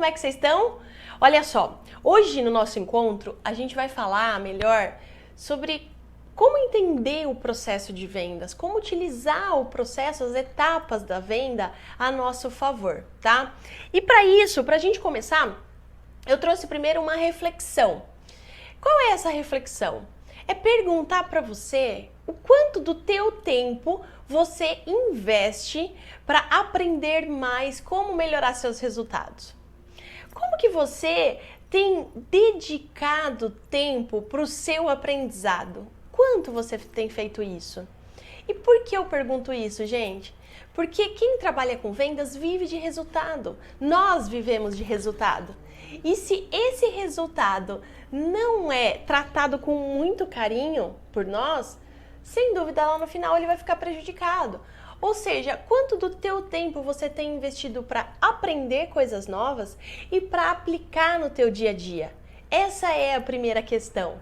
Como é que vocês estão? Olha só, hoje no nosso encontro a gente vai falar melhor sobre como entender o processo de vendas, como utilizar o processo, as etapas da venda a nosso favor, tá? E para isso, para a gente começar, eu trouxe primeiro uma reflexão. Qual é essa reflexão? É perguntar para você o quanto do teu tempo você investe para aprender mais como melhorar seus resultados. Como que você tem dedicado tempo para o seu aprendizado? Quanto você tem feito isso? E por que eu pergunto isso, gente? Porque quem trabalha com vendas vive de resultado. Nós vivemos de resultado. E se esse resultado não é tratado com muito carinho por nós, sem dúvida lá no final ele vai ficar prejudicado. Ou seja, quanto do teu tempo você tem investido para aprender coisas novas e para aplicar no teu dia a dia? Essa é a primeira questão.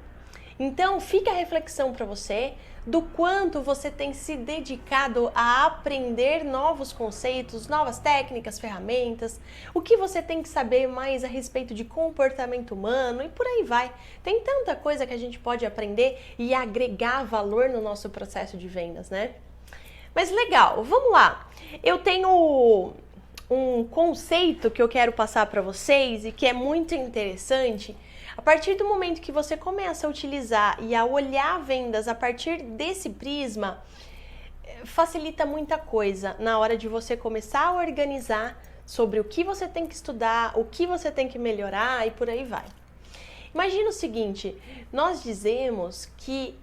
Então, fica a reflexão para você do quanto você tem se dedicado a aprender novos conceitos, novas técnicas, ferramentas, o que você tem que saber mais a respeito de comportamento humano e por aí vai. Tem tanta coisa que a gente pode aprender e agregar valor no nosso processo de vendas, né? Mas legal, vamos lá. Eu tenho um conceito que eu quero passar para vocês e que é muito interessante. A partir do momento que você começa a utilizar e a olhar vendas a partir desse prisma, facilita muita coisa na hora de você começar a organizar sobre o que você tem que estudar, o que você tem que melhorar e por aí vai. Imagina o seguinte, nós dizemos que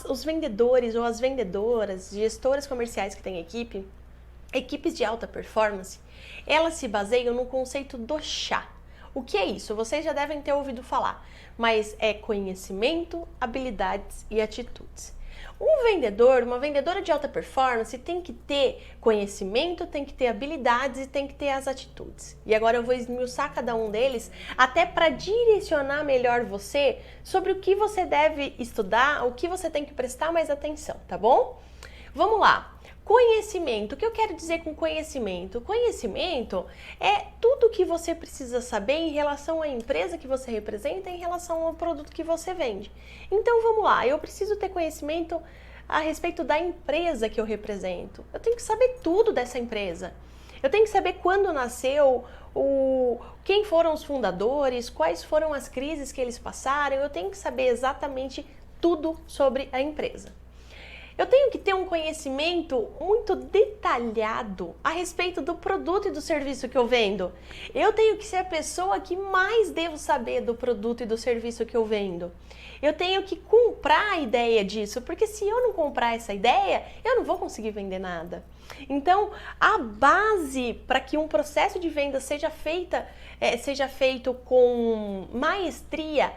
os vendedores ou as vendedoras, gestoras comerciais que têm equipes de alta performance, elas se baseiam no conceito do chá. O que é isso? Vocês já devem ter ouvido falar, mas é conhecimento, habilidades e atitudes. Um vendedor, uma vendedora de alta performance tem que ter conhecimento, tem que ter habilidades e tem que ter as atitudes. E agora eu vou esmiuçar cada um deles até para direcionar melhor você sobre o que você deve estudar, o que você tem que prestar mais atenção, tá bom? Vamos lá. Conhecimento. O que eu quero dizer com conhecimento? Conhecimento é tudo que você precisa saber em relação à empresa que você representa, em relação ao produto que você vende. Então vamos lá, eu preciso ter conhecimento a respeito da empresa que eu represento. Eu tenho que saber tudo dessa empresa. Eu tenho que saber quando nasceu, quem foram os fundadores, quais foram as crises que eles passaram. Eu tenho que saber exatamente tudo sobre a empresa. Eu tenho que ter um conhecimento muito detalhado a respeito do produto e do serviço que eu vendo. Eu tenho que ser a pessoa que mais devo saber do produto e do serviço que eu vendo. Eu tenho que comprar a ideia disso, porque se eu não comprar essa ideia, eu não vou conseguir vender nada. Então, a base para que um processo de venda seja feito com maestria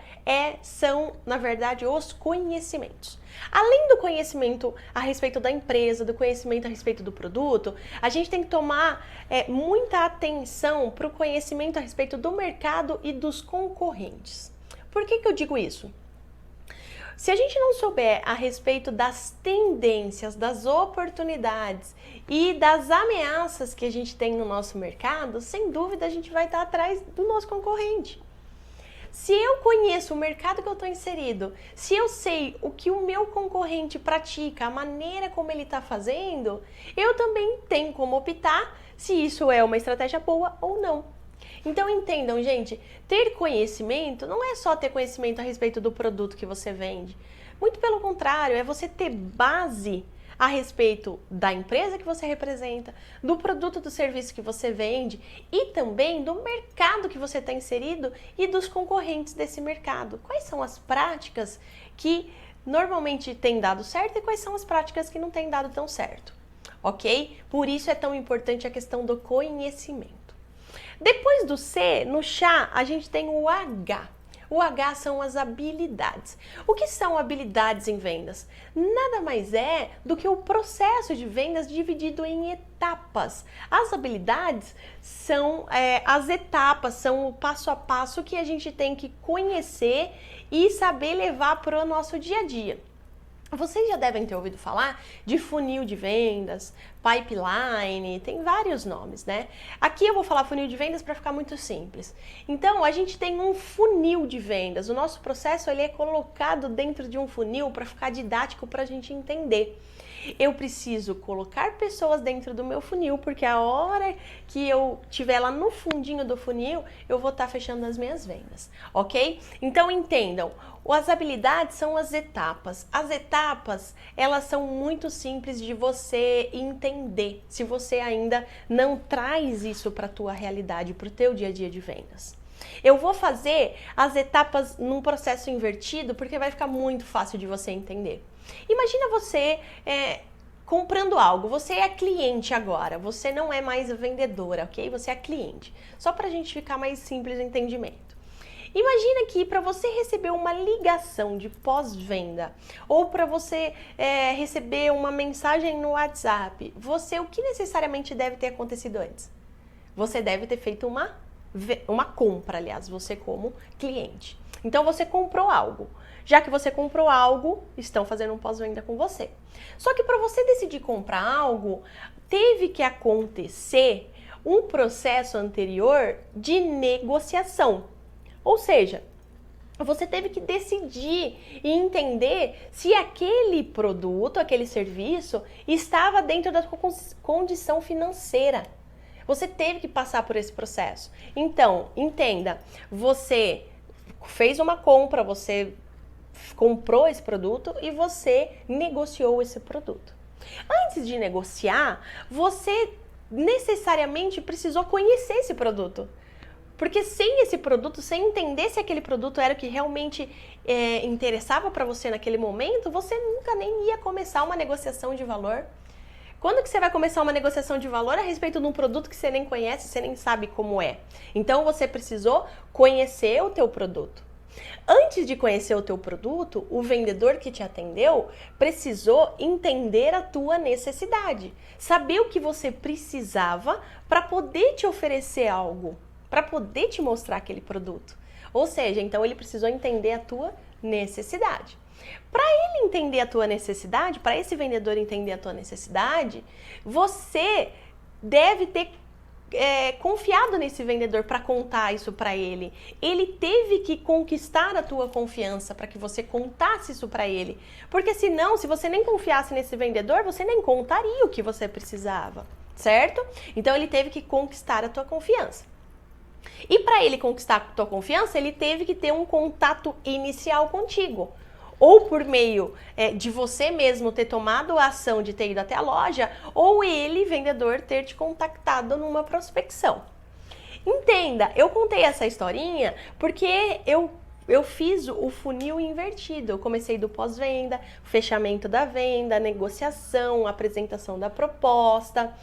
são, na verdade, os conhecimentos. Além do conhecimento a respeito da empresa, do conhecimento a respeito do produto, a gente tem que tomar muita atenção para o conhecimento a respeito do mercado e dos concorrentes. Por que eu digo isso? Se a gente não souber a respeito das tendências, das oportunidades e das ameaças que a gente tem no nosso mercado, sem dúvida a gente vai estar atrás do nosso concorrente. Se eu conheço o mercado que eu estou inserido, se eu sei o que o meu concorrente pratica, a maneira como ele está fazendo, eu também tenho como optar se isso é uma estratégia boa ou não. Então entendam, gente, ter conhecimento não é só ter conhecimento a respeito do produto que você vende. Muito pelo contrário, é você ter base a respeito da empresa que você representa, do produto, do serviço que você vende e também do mercado que você está inserido e dos concorrentes desse mercado. Quais são as práticas que normalmente têm dado certo e quais são as práticas que não têm dado tão certo, ok? Por isso é tão importante a questão do conhecimento. Depois do C, no chá, a gente tem o H. O H são as habilidades. O que são habilidades em vendas? Nada mais é do que o processo de vendas dividido em etapas. As habilidades são as etapas, são o passo a passo que a gente tem que conhecer e saber levar para o nosso dia a dia. Vocês já devem ter ouvido falar de funil de vendas, pipeline, tem vários nomes, né? Aqui eu vou falar funil de vendas para ficar muito simples. Então, a gente tem um funil de vendas. O nosso processo ele é colocado dentro de um funil para ficar didático para a gente entender. Eu preciso colocar pessoas dentro do meu funil, porque a hora que eu tiver lá no fundinho do funil, eu vou estar fechando as minhas vendas, ok? Então entendam, as habilidades são as etapas. As etapas, elas são muito simples de você entender, se você ainda não traz isso para a tua realidade, para o teu dia a dia de vendas. Eu vou fazer as etapas num processo invertido, porque vai ficar muito fácil de você entender. Imagina você comprando algo, você é cliente agora, você não é mais vendedora, ok? Você é cliente. Só para a gente ficar mais simples o entendimento. Imagina que para você receber uma ligação de pós-venda ou para você receber uma mensagem no WhatsApp, o que necessariamente deve ter acontecido antes? Você deve ter feito uma compra, aliás, você como cliente. Então você comprou algo. Já que você comprou algo, estão fazendo um pós-venda com você. Só que para você decidir comprar algo, teve que acontecer um processo anterior de negociação. Ou seja, você teve que decidir e entender se aquele produto, aquele serviço, estava dentro da sua condição financeira. Você teve que passar por esse processo. Então, entenda, você fez uma compra, você comprou esse produto e você negociou esse produto. Antes de negociar, você necessariamente precisou conhecer esse produto. Porque sem esse produto, sem entender se aquele produto era o que realmente interessava para você naquele momento, você nunca nem ia começar uma negociação de valor. Quando que você vai começar uma negociação de valor a respeito de um produto que você nem conhece, você nem sabe como é? Então você precisou conhecer o teu produto. Antes de conhecer o teu produto, o vendedor que te atendeu precisou entender a tua necessidade, saber o que você precisava para poder te oferecer algo, para poder te mostrar aquele produto. Ou seja, então ele precisou entender a tua necessidade. Para ele entender a tua necessidade, para esse vendedor entender a tua necessidade, você deve ter confiado nesse vendedor para contar isso para ele. Ele teve que conquistar a tua confiança para que você contasse isso para ele. Porque senão, se você nem confiasse nesse vendedor, você nem contaria o que você precisava, certo? Então ele teve que conquistar a tua confiança. E para ele conquistar a tua confiança, ele teve que ter um contato inicial contigo. Ou por meio de você mesmo ter tomado a ação de ter ido até a loja, ou ele, vendedor, ter te contactado numa prospecção. Entenda, eu contei essa historinha porque eu fiz o funil invertido. Eu comecei do pós-venda, fechamento da venda, negociação, apresentação da proposta,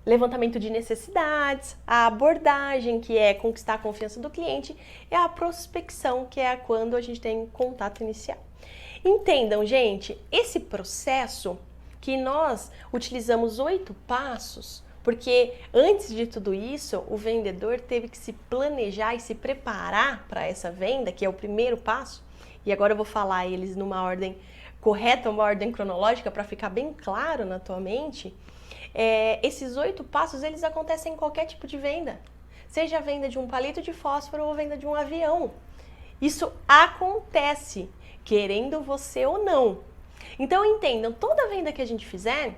levantamento de necessidades, a abordagem, que é conquistar a confiança do cliente, e a prospecção, que é quando a gente tem contato inicial. Entendam, gente, esse processo que nós utilizamos 8 passos, porque antes de tudo isso, o vendedor teve que se planejar e se preparar para essa venda, que é o primeiro passo, e agora eu vou falar eles numa ordem correta, uma ordem cronológica, para ficar bem claro na tua mente. Esses 8 passos, eles acontecem em qualquer tipo de venda, seja a venda de um palito de fósforo ou a venda de um avião. Isso acontece, querendo você ou não. Então entendam, toda venda que a gente fizer,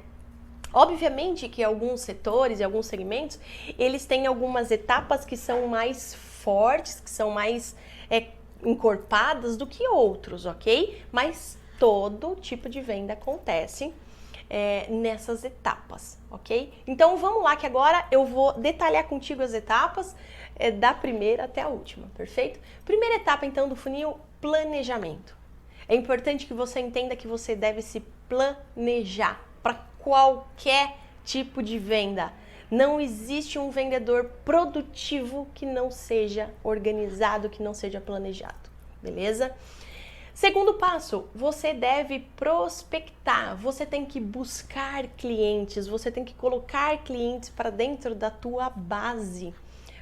obviamente que alguns setores e alguns segmentos, eles têm algumas etapas que são mais fortes, que são mais encorpadas do que outros, ok? Mas todo tipo de venda acontece nessas etapas, ok? Então vamos lá que agora eu vou detalhar contigo as etapas da primeira até a última, perfeito? Primeira etapa então do funil, planejamento. É importante que você entenda que você deve se planejar para qualquer tipo de venda. Não existe um vendedor produtivo que não seja organizado, que não seja planejado, beleza? Segundo passo, você deve prospectar, você tem que buscar clientes, você tem que colocar clientes para dentro da tua base.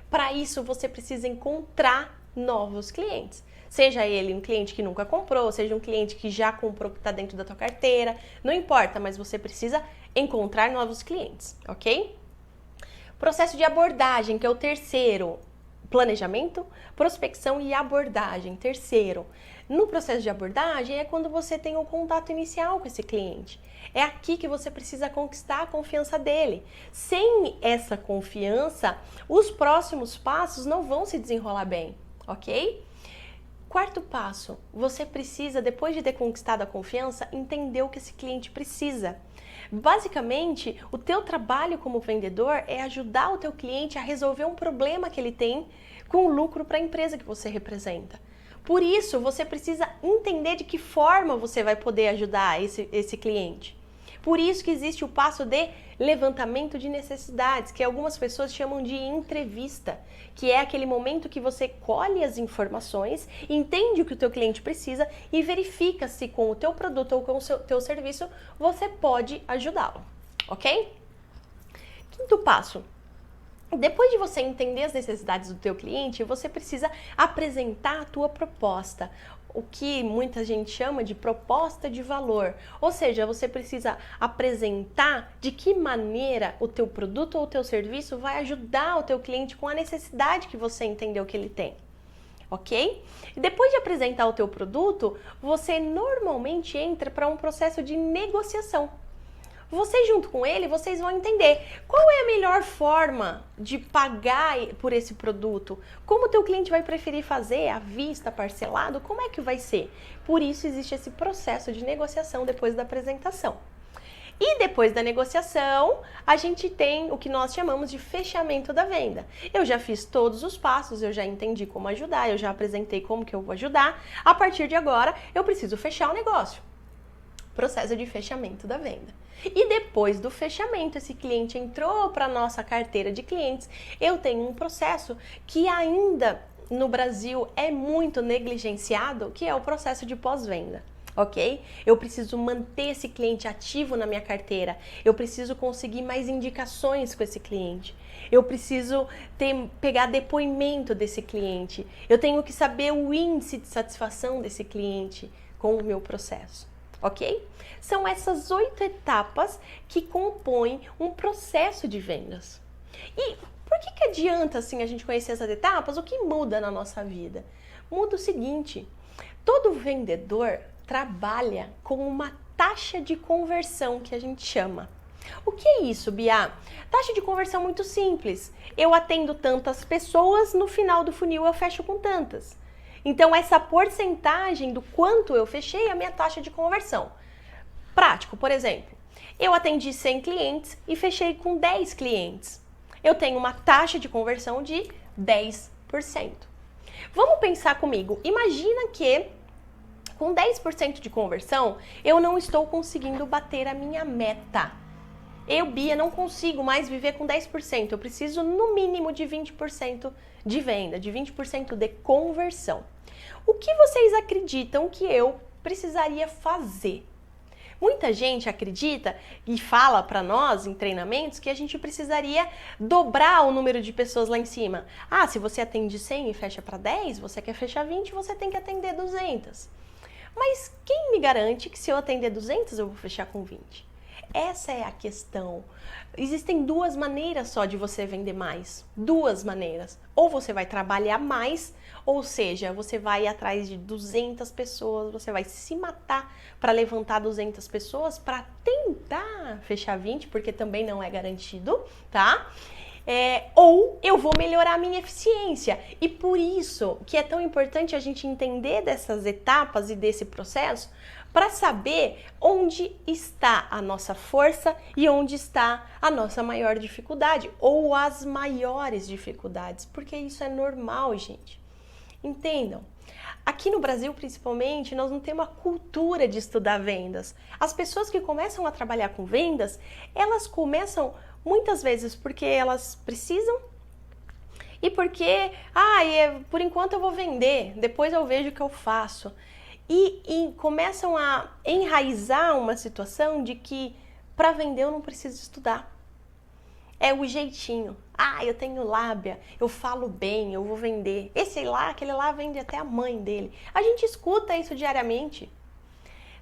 Para isso, você precisa encontrar novos clientes. Seja ele um cliente que nunca comprou, seja um cliente que já comprou, que está dentro da tua carteira, não importa, mas você precisa encontrar novos clientes, ok? Processo de abordagem, que é o terceiro. Planejamento, prospecção e abordagem. Terceiro, no processo de abordagem é quando você tem o contato inicial com esse cliente. É aqui que você precisa conquistar a confiança dele. Sem essa confiança, os próximos passos não vão se desenrolar bem, ok? Quarto passo, você precisa, depois de ter conquistado a confiança, entender o que esse cliente precisa. Basicamente, o teu trabalho como vendedor é ajudar o teu cliente a resolver um problema que ele tem com lucro para a empresa que você representa. Por isso, você precisa entender de que forma você vai poder ajudar esse cliente. Por isso que existe o passo de levantamento de necessidades, que algumas pessoas chamam de entrevista, que é aquele momento que você colhe as informações, entende o que o teu cliente precisa e verifica se com o teu produto ou com o teu serviço você pode ajudá-lo, ok? Quinto passo. Depois de você entender as necessidades do teu cliente, você precisa apresentar a tua proposta, o que muita gente chama de proposta de valor. Ou seja, você precisa apresentar de que maneira o teu produto ou o teu serviço vai ajudar o teu cliente com a necessidade que você entendeu que ele tem. Ok? E depois de apresentar o teu produto, você normalmente entra para um processo de negociação. Você junto com ele, vocês vão entender qual é a melhor forma de pagar por esse produto, como o teu cliente vai preferir fazer, à vista, parcelado, como é que vai ser. Por isso existe esse processo de negociação depois da apresentação. E depois da negociação, a gente tem o que nós chamamos de fechamento da venda. Eu já fiz todos os passos, eu já entendi como ajudar, eu já apresentei como que eu vou ajudar. A partir de agora, eu preciso fechar o negócio. Processo de fechamento da venda. E depois do fechamento, esse cliente entrou para a nossa carteira de clientes, eu tenho um processo que ainda no Brasil é muito negligenciado, que é o processo de pós-venda. Ok? Eu preciso manter esse cliente ativo na minha carteira, eu preciso conseguir mais indicações com esse cliente, eu preciso pegar depoimento desse cliente, eu tenho que saber o índice de satisfação desse cliente com o meu processo. Ok? São essas 8 etapas que compõem um processo de vendas. E por que adianta assim a gente conhecer essas etapas? O que muda na nossa vida? Muda o seguinte, todo vendedor trabalha com uma taxa de conversão que a gente chama. O que é isso, Bia? Taxa de conversão muito simples. Eu atendo tantas pessoas, no final do funil eu fecho com tantas. Então, essa porcentagem do quanto eu fechei é a minha taxa de conversão. Prático, por exemplo, eu atendi 100 clientes e fechei com 10 clientes. Eu tenho uma taxa de conversão de 10%. Vamos pensar comigo. Imagina que com 10% de conversão, eu não estou conseguindo bater a minha meta. Eu, Bia, não consigo mais viver com 10%. Eu preciso, no mínimo, de 20% de venda, de 20% de conversão. O que vocês acreditam que eu precisaria fazer? Muita gente acredita e fala para nós em treinamentos que a gente precisaria dobrar o número de pessoas lá em cima. Ah, se você atende 100 e fecha para 10, você quer fechar 20, você tem que atender 200. Mas quem me garante que se eu atender 200 eu vou fechar com 20? Essa é a questão. Existem duas maneiras só de você vender mais. Duas maneiras. Ou você vai trabalhar mais, ou seja, você vai atrás de 200 pessoas, você vai se matar para levantar 200 pessoas para tentar fechar 20, porque também não é garantido, tá? Ou eu vou melhorar a minha eficiência. E por isso que é tão importante a gente entender dessas etapas e desse processo, para saber onde está a nossa força e onde está a nossa maior dificuldade ou as maiores dificuldades, porque isso é normal, gente. Entendam, aqui no Brasil principalmente, nós não temos uma cultura de estudar vendas. As pessoas que começam a trabalhar com vendas, elas começam muitas vezes porque elas precisam e porque, por enquanto eu vou vender, depois eu vejo o que eu faço. E começam a enraizar uma situação de que para vender eu não preciso estudar. É o jeitinho. Ah, eu tenho lábia, eu falo bem, eu vou vender. Esse lá, aquele lá vende até a mãe dele. A gente escuta isso diariamente.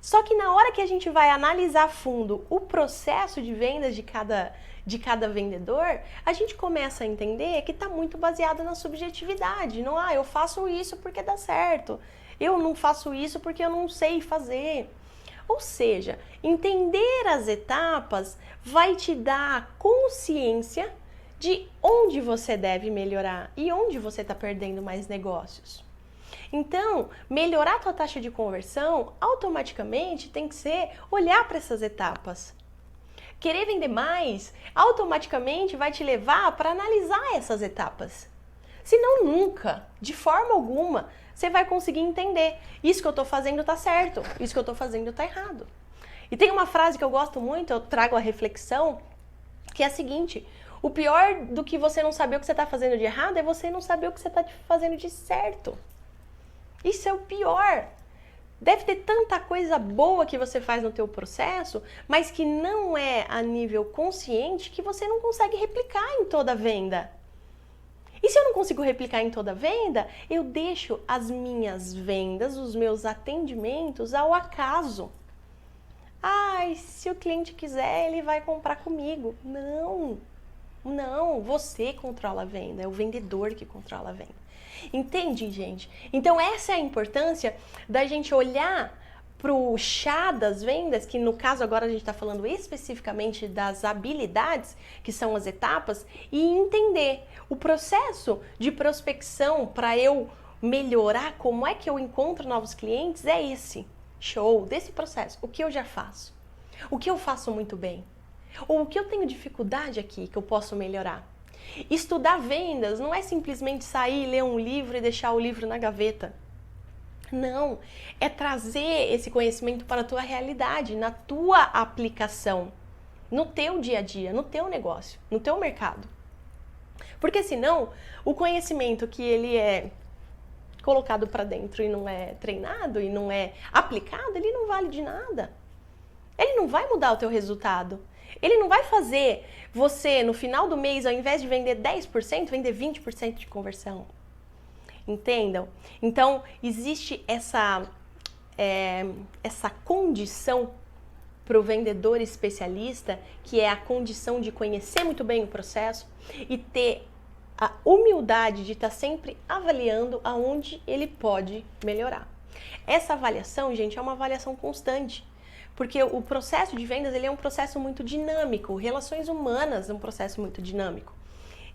Só que na hora que a gente vai analisar a fundo o processo de vendas de cada vendedor, a gente começa a entender que está muito baseado na subjetividade. Não, eu faço isso porque dá certo. Eu não faço isso porque eu não sei fazer. Ou seja, entender as etapas vai te dar consciência de onde você deve melhorar e onde você está perdendo mais negócios. Então, melhorar a tua taxa de conversão automaticamente tem que ser olhar para essas etapas. Querer vender mais automaticamente vai te levar para analisar essas etapas. Senão nunca, de forma alguma, você vai conseguir entender. Isso que eu estou fazendo está certo, isso que eu estou fazendo está errado. E tem uma frase que eu gosto muito, eu trago a reflexão, que é a seguinte: o pior do que você não saber o que você está fazendo de errado é você não saber o que você está fazendo de certo. Isso é o pior. Deve ter tanta coisa boa que você faz no teu processo, mas que não é a nível consciente, que você não consegue replicar em toda venda. E se eu não consigo replicar em toda venda, eu deixo as minhas vendas, os meus atendimentos ao acaso. Ai, se o cliente quiser, ele vai comprar comigo. Não, você controla a venda, é o vendedor que controla a venda. Entende, gente? Então essa é a importância da gente olhar para o chá das vendas, que no caso agora a gente está falando especificamente das habilidades, que são as etapas, e entender o processo de prospecção para eu melhorar como é que eu encontro novos clientes é esse. Show, desse processo. O que eu já faço? O que eu faço muito bem? Ou o que eu tenho dificuldade aqui que eu posso melhorar? Estudar vendas não é simplesmente sair, ler um livro e deixar o livro na gaveta. Não, é trazer esse conhecimento para a tua realidade, na tua aplicação, no teu dia a dia, no teu negócio, no teu mercado. Porque senão, o conhecimento que ele é colocado para dentro e não é treinado e não é aplicado, ele não vale de nada. Ele não vai mudar o teu resultado. Ele não vai fazer você, no final do mês, ao invés de vender 10%, vender 20% de conversão. Entendam? Então, existe essa condição para o vendedor especialista, que é a condição de conhecer muito bem o processo e ter a humildade de estar sempre avaliando aonde ele pode melhorar. Essa avaliação, gente, é uma avaliação constante. Porque o processo de vendas ele é um processo muito dinâmico, relações humanas é um processo muito dinâmico.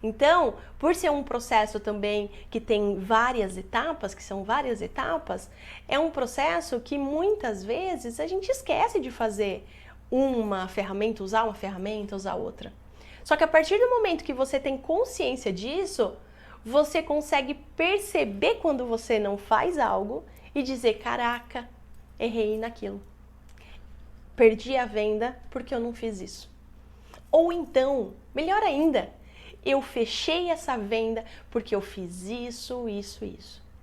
Então, por ser um processo também que tem várias etapas, que são várias etapas, é um processo que muitas vezes a gente esquece de fazer uma ferramenta, usar outra. Só que a partir do momento que você tem consciência disso, você consegue perceber quando você não faz algo e dizer, caraca, errei naquilo. Perdi a venda porque eu não fiz isso. Ou então, melhor ainda, eu fechei essa venda porque eu fiz isso.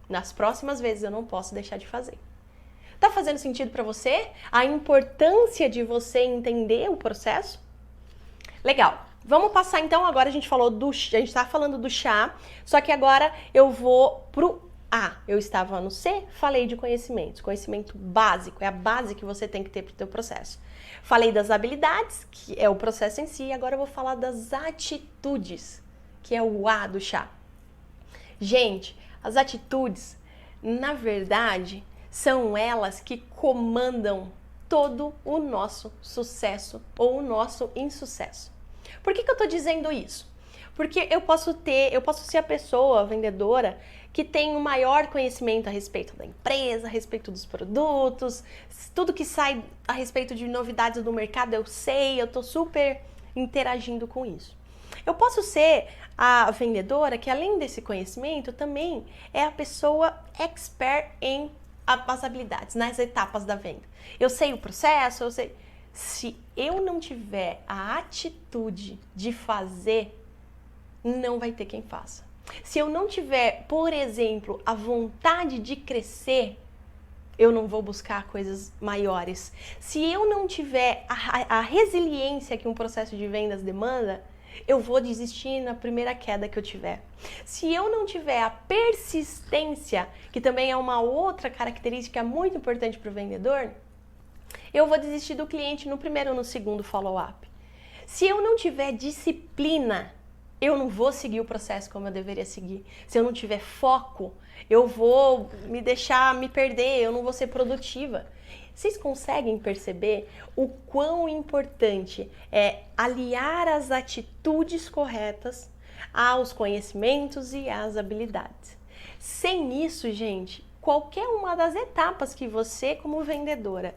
Nas próximas vezes eu não posso deixar de fazer. Tá fazendo sentido para você? A importância de você entender o processo? Legal. Vamos passar então, agora a gente tá falando do chá, só que agora eu vou pro A. Eu estava no C, falei de conhecimentos. Conhecimento básico, é a base que você tem que ter para o teu processo. Falei das habilidades, que é o processo em si, e agora eu vou falar das atitudes, que é o A do chá. Gente, as atitudes, na verdade, são elas que comandam todo o nosso sucesso ou o nosso insucesso. Por que eu estou dizendo isso? Porque eu posso ser a pessoa, a vendedora, que tem o maior conhecimento a respeito da empresa, a respeito dos produtos, tudo que sai a respeito de novidades do mercado eu sei, eu estou super interagindo com isso. Eu posso ser a vendedora que, além desse conhecimento, também é a pessoa expert em as habilidades, nas etapas da venda. Eu sei o processo, eu sei. Se eu não tiver a atitude de fazer, não vai ter quem faça. Se eu não tiver, por exemplo, a vontade de crescer, eu não vou buscar coisas maiores. Se eu não tiver a resiliência que um processo de vendas demanda, eu vou desistir na primeira queda que eu tiver. Se eu não tiver a persistência, que também é uma outra característica muito importante para o vendedor, eu vou desistir do cliente no primeiro ou no segundo follow-up. Se eu não tiver disciplina, eu não vou seguir o processo como eu deveria seguir. Se eu não tiver foco, eu vou me perder, eu não vou ser produtiva. Vocês conseguem perceber o quão importante é aliar as atitudes corretas aos conhecimentos e às habilidades? Sem isso, gente, qualquer uma das etapas que você, como vendedora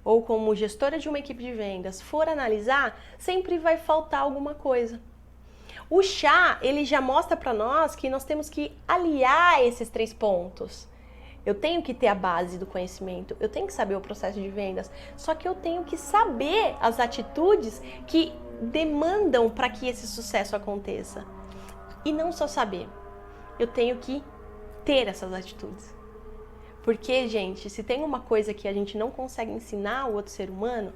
ou como gestora de uma equipe de vendas, for analisar, sempre vai faltar alguma coisa. O chá, ele já mostra para nós que nós temos que aliar esses 3 pontos. Eu tenho que ter a base do conhecimento, eu tenho que saber o processo de vendas, só que eu tenho que saber as atitudes que demandam para que esse sucesso aconteça. E não só saber, eu tenho que ter essas atitudes. Porque, gente, se tem uma coisa que a gente não consegue ensinar ao outro ser humano,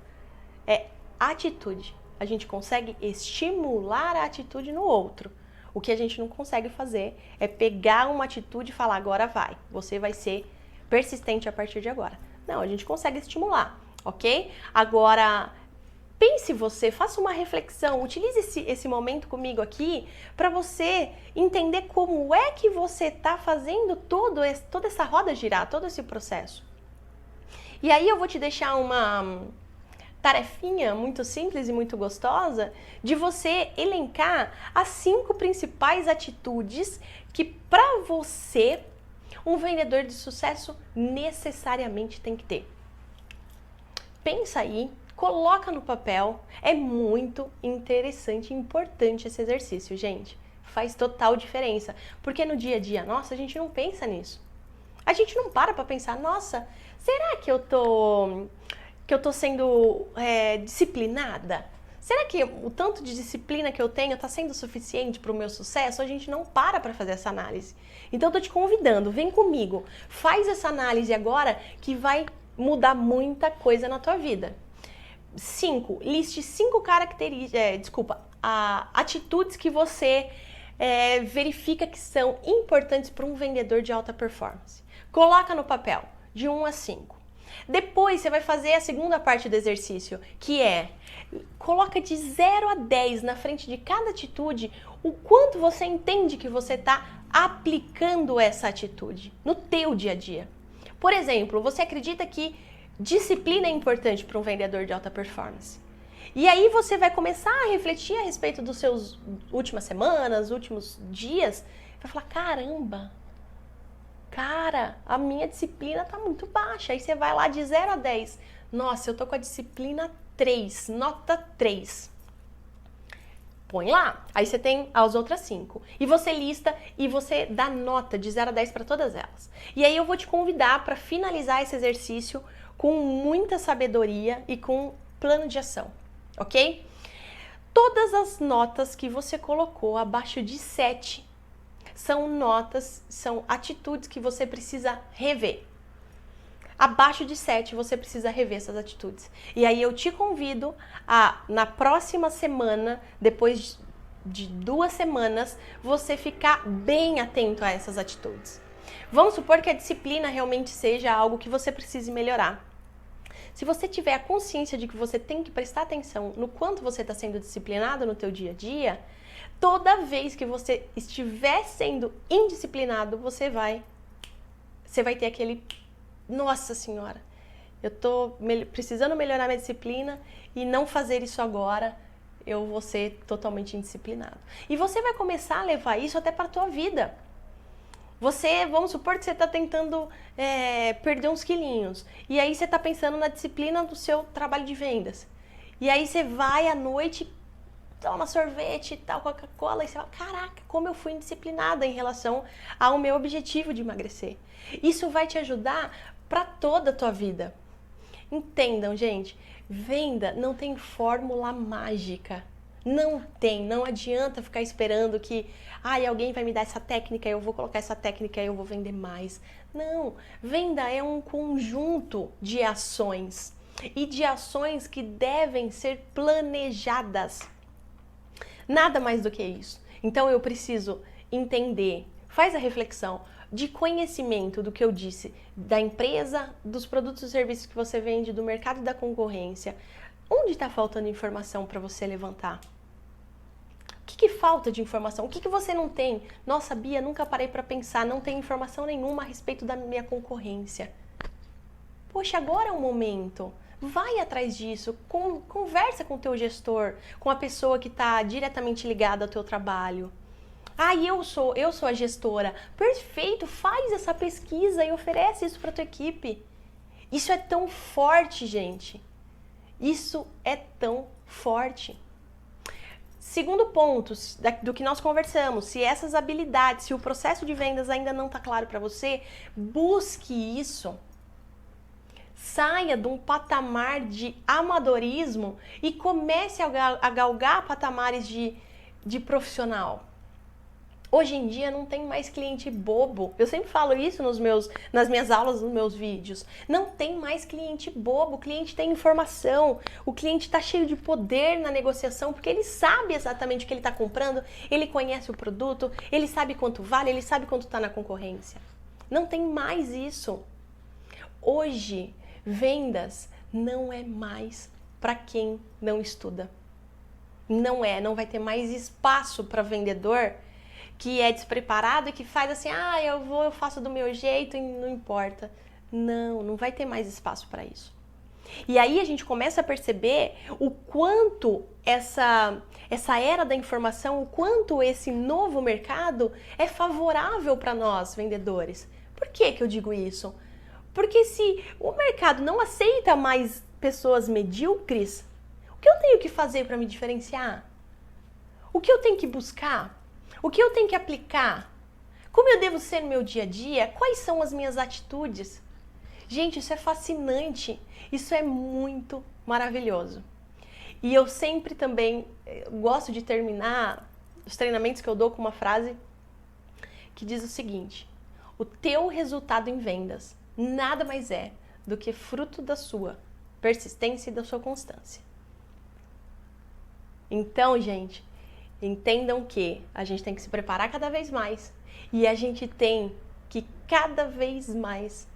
é atitude. A gente consegue estimular a atitude no outro. O que a gente não consegue fazer é pegar uma atitude e falar, agora vai, você vai ser persistente a partir de agora. Não, a gente consegue estimular, ok? Agora, pense você, faça uma reflexão, utilize esse momento comigo aqui para você entender como é que você está fazendo toda essa roda girar, todo esse processo. E aí eu vou te deixar uma tarefinha muito simples e muito gostosa de você elencar as 5 principais atitudes que para você um vendedor de sucesso necessariamente tem que ter. Pensa aí, coloca no papel, é muito interessante e importante esse exercício, gente. Faz total diferença, porque no dia a dia, nossa, a gente não pensa nisso. A gente não para pensar, nossa, será que eu tô sendo disciplinada? Será que o tanto de disciplina que eu tenho está sendo suficiente para o meu sucesso? A gente não para fazer essa análise. Então eu tô te convidando, vem comigo, faz essa análise agora que vai mudar muita coisa na tua vida. 5, liste 5 atitudes que você verifica que são importantes para um vendedor de alta performance. Coloca no papel, de 1 a 5. Depois você vai fazer a segunda parte do exercício, que é coloca de 0 a 10 na frente de cada atitude o quanto você entende que você está aplicando essa atitude no teu dia a dia. Por exemplo, você acredita que disciplina é importante para um vendedor de alta performance. E aí você vai começar a refletir a respeito dos seus últimas semanas, últimos dias, vai falar, caramba, cara, a minha disciplina tá muito baixa. Aí você vai lá de 0 a 10. Nossa, eu tô com a disciplina 3, nota 3. Põe lá. Aí você tem as outras 5. E você lista e você dá nota de 0 a 10 para todas elas. E aí eu vou te convidar para finalizar esse exercício com muita sabedoria e com plano de ação, ok? Todas as notas que você colocou abaixo de 7 são atitudes que você precisa rever. Abaixo de 7 você precisa rever essas atitudes. E aí eu te convido a, na próxima semana, depois de 2 semanas, você ficar bem atento a essas atitudes. Vamos supor que a disciplina realmente seja algo que você precise melhorar. Se você tiver a consciência de que você tem que prestar atenção no quanto você está sendo disciplinado no teu dia a dia, toda vez que você estiver sendo indisciplinado, você vai ter aquele, nossa senhora, eu tô precisando melhorar minha disciplina e não fazer isso agora, eu vou ser totalmente indisciplinado. E você vai começar a levar isso até para a tua vida. Vamos supor que você está tentando perder uns quilinhos. E aí você está pensando na disciplina do seu trabalho de vendas. E aí você vai à noite, toma sorvete e tal, Coca-Cola, e você fala, caraca, como eu fui indisciplinada em relação ao meu objetivo de emagrecer. Isso vai te ajudar para toda a tua vida. Entendam, gente, venda não tem fórmula mágica. Não tem, não adianta ficar esperando que alguém vai me dar essa técnica, eu vou colocar essa técnica e eu vou vender mais. Não, venda é um conjunto de ações e de ações que devem ser planejadas. Nada mais do que isso. Então eu preciso entender, faz a reflexão de conhecimento do que eu disse, da empresa, dos produtos e serviços que você vende, do mercado e da concorrência. Onde está faltando informação para você levantar? O que falta de informação? O que você não tem? Nossa, Bia, nunca parei para pensar, não tem informação nenhuma a respeito da minha concorrência. Poxa, agora é o momento. Vai atrás disso, conversa com o teu gestor, com a pessoa que está diretamente ligada ao teu trabalho. Ah, eu sou a gestora. Perfeito, faz essa pesquisa e oferece isso para a tua equipe. Isso é tão forte, gente. Isso é tão forte. Segundo ponto do que nós conversamos, se essas habilidades, se o processo de vendas ainda não está claro para você, busque isso. Saia de um patamar de amadorismo e comece a galgar patamares de profissional. Hoje em dia não tem mais cliente bobo. Eu sempre falo isso nas minhas aulas, nos meus vídeos. Não tem mais cliente bobo. O cliente tem informação. O cliente está cheio de poder na negociação porque ele sabe exatamente o que ele está comprando. Ele conhece o produto. Ele sabe quanto vale. Ele sabe quanto está na concorrência. Não tem mais isso. Hoje, vendas não é mais para quem não estuda. Não vai ter mais espaço para vendedor que é despreparado e que faz assim, eu faço do meu jeito e não importa. Não vai ter mais espaço para isso. E aí a gente começa a perceber o quanto essa era da informação, o quanto esse novo mercado é favorável para nós, vendedores. Por que eu digo isso? Porque se o mercado não aceita mais pessoas medíocres, o que eu tenho que fazer para me diferenciar? O que eu tenho que buscar? O que eu tenho que aplicar? Como eu devo ser no meu dia a dia? Quais são as minhas atitudes? Gente, isso é fascinante. Isso é muito maravilhoso. E eu sempre também gosto de terminar os treinamentos que eu dou com uma frase que diz o seguinte: o teu resultado em vendas nada mais é do que fruto da sua persistência e da sua constância. Então, gente, entendam que a gente tem que se preparar cada vez mais e a gente tem que cada vez mais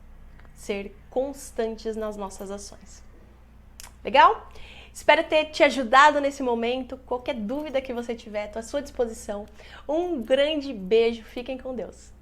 ser constantes nas nossas ações. Legal? Espero ter te ajudado nesse momento. Qualquer dúvida que você tiver, estou à sua disposição. Um grande beijo, fiquem com Deus.